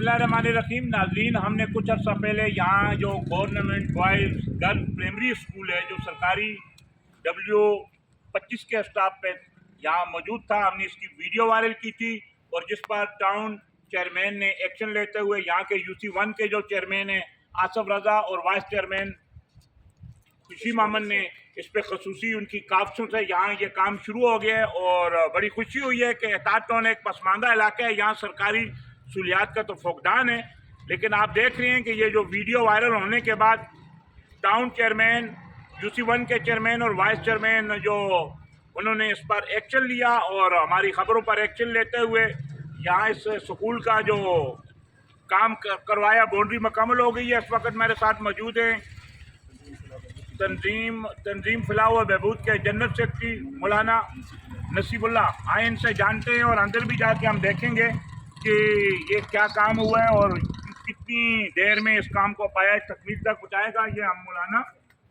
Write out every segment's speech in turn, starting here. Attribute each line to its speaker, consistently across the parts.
Speaker 1: बिस्मिल्लाहिर्रहमानिर्रहीम। नाज़रीन, हमने कुछ अर्सा पहले यहाँ जो government boys girls primary school है जो सरकारी W25 के स्टाफ पे यहाँ मौजूद था, हमने इसकी वीडियो वायरल की थी और जिस पर टाउन चेयरमैन ने एक्शन लेते हुए यहाँ के UC1 के जो चेयरमैन हैं आसफ रज़ा और वाइस चेयरमैन खुशी मामन ने इस पर खसूसी उनकी काबसों से यहाँ ये काम शुरू हो गया है और बड़ी खुशी हुई है कि एहतियात टाउन एक पसमानदा इलाका है, यहाँ सरकारी सहूलियात का तो फुकदान है। लेकिन आप देख रहे हैं कि ये जो वीडियो वायरल होने के बाद टाउन चेयरमैन, UC1 के चेयरमैन और वाइस चेयरमैन जो उन्होंने इस पर एक्शन लिया और हमारी खबरों पर एक्शन लेते हुए यहाँ इस स्कूल का जो काम करवाया, बाउंड्री मुकम्मल हो गई है। इस वक्त मेरे साथ मौजूद हैं तंजीम फलाह व बहबूद के जनरल सेक्रेटरी मौलाना नसीबुल्लाह। आए इनसे जानते हैं और अंदर भी जाके हम देखेंगे कि ये क्या काम हुआ है और कितनी देर में इस काम को पाया तकमील तक पहुँचाएगा, ये हम मौलाना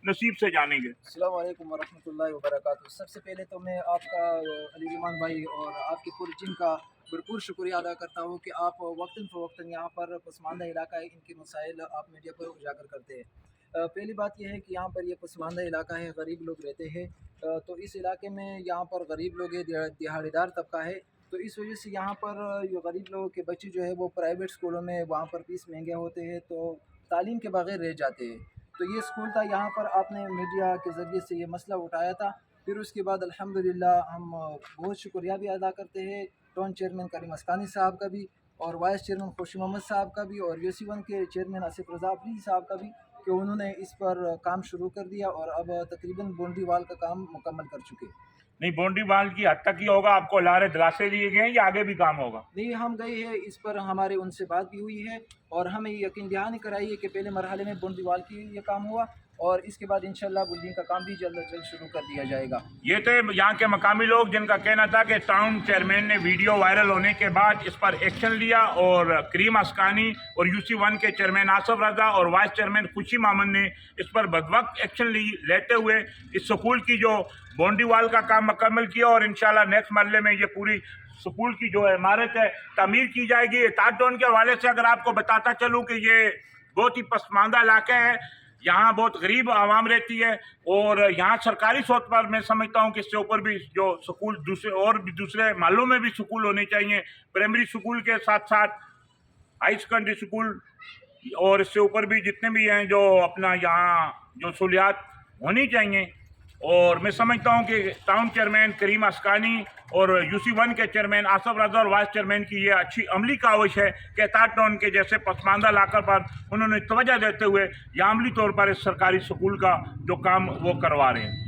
Speaker 1: नसीब से जानेंगे।
Speaker 2: अस्सलाम वालेकुम वरहमतुल्लाहि वबरकातुहू। सबसे पहले तो मैं आपका अली रहमान भाई और आपकी पूरी टीम का भरपूर शुक्रिया अदा करता हूँ कि आप वक्तन फ़वक्तन यहाँ पर पसमानदा इलाका है, इनके मसाइल आप मीडिया पर उजागर करते हैं। पहली बात यह है कि यहाँ पर ये पसमानदा इलाका है, गरीब लोग रहते हैं, तो इस इलाके में यहाँ पर गरीब लोग है, दिहाड़ीदार तबका है, तो इस वजह से यहाँ पर ये गरीब लोगों के बच्चे जो है वो प्राइवेट स्कूलों में वहाँ पर फीस महंगे होते हैं, तो तालीम के बगैर रह जाते हैं। तो ये स्कूल था, यहाँ पर आपने मीडिया के ज़रिए से ये मसला उठाया था, फिर उसके बाद अल्हम्दुलिल्लाह हम बहुत शुक्रिया भी अदा करते हैं टाउन चेयरमैन करीम अस्कानी साहब का भी और वाइस चेयरमैन खुशी मोहम्मद साहब का भी और UC1 के चेयरमैन आसिफ रज़ा साहब का भी कि उन्होंने इस पर काम शुरू कर दिया और अब तकरीबन बाउंड्री वाल का काम मुकम्मल कर चुके।
Speaker 1: नहीं, बाउंड्री वाल की हद तक ही होगा, आपको लारे दिलासे दिए गए हैं या आगे भी काम होगा?
Speaker 2: नहीं, हम गए हैं, इस पर हमारे उनसे बात भी हुई है और हमें यकीन दहानी कराई है कि पहले मरहले में बाउंड्री वाल की ये काम हुआ और इसके बाद इंशाल्लाह बिल्डिंग का काम भी जल्द अज जल्द शुरू कर दिया जाएगा।
Speaker 1: ये थे यहाँ के मकामी लोग जिनका कहना था कि टाउन चेयरमैन ने वीडियो वायरल होने के बाद इस पर एक्शन लिया और करीम अस्कानी और UC1 के चेयरमैन आसफ रज़ा और वाइस चेयरमैन खुशी मामन ने इस पर बदवक्त एक्शन लेते हुए इस स्कूल की जो बाउंड्री वाल का काम मुकम्मल किया और इंशाल्लाह नेक्स्ट मरहले में ये पूरी स्कूल की जो इमारत है तामीर की जाएगी। एहतियात टाउन के हवाले से अगर आपको बताता चलूँ कि ये बहुत ही पसमानदा इलाका है, यहाँ बहुत गरीब आवाम रहती है और यहाँ सरकारी सोच पर मैं समझता हूँ कि इससे ऊपर भी जो स्कूल दूसरे महलों में भी स्कूल होने चाहिए, प्राइमरी स्कूल के साथ साथ हाई सेकेंडरी स्कूल और इससे ऊपर भी जितने भी हैं जो अपना यहाँ जो सहूलियात होनी चाहिए। और मैं समझता हूँ कि टाउन चेयरमैन करीम अस्कानी और UC1 के चेयरमैन आसफ रज़ा और वाइस चेयरमैन की ये अच्छी अमली काविश है कि एहतियात टाउन के जैसे पसमानदा इलाका पर उन्होंने तवज्जो देते हुए या अमली तौर पर इस सरकारी स्कूल का जो काम वो करवा रहे हैं।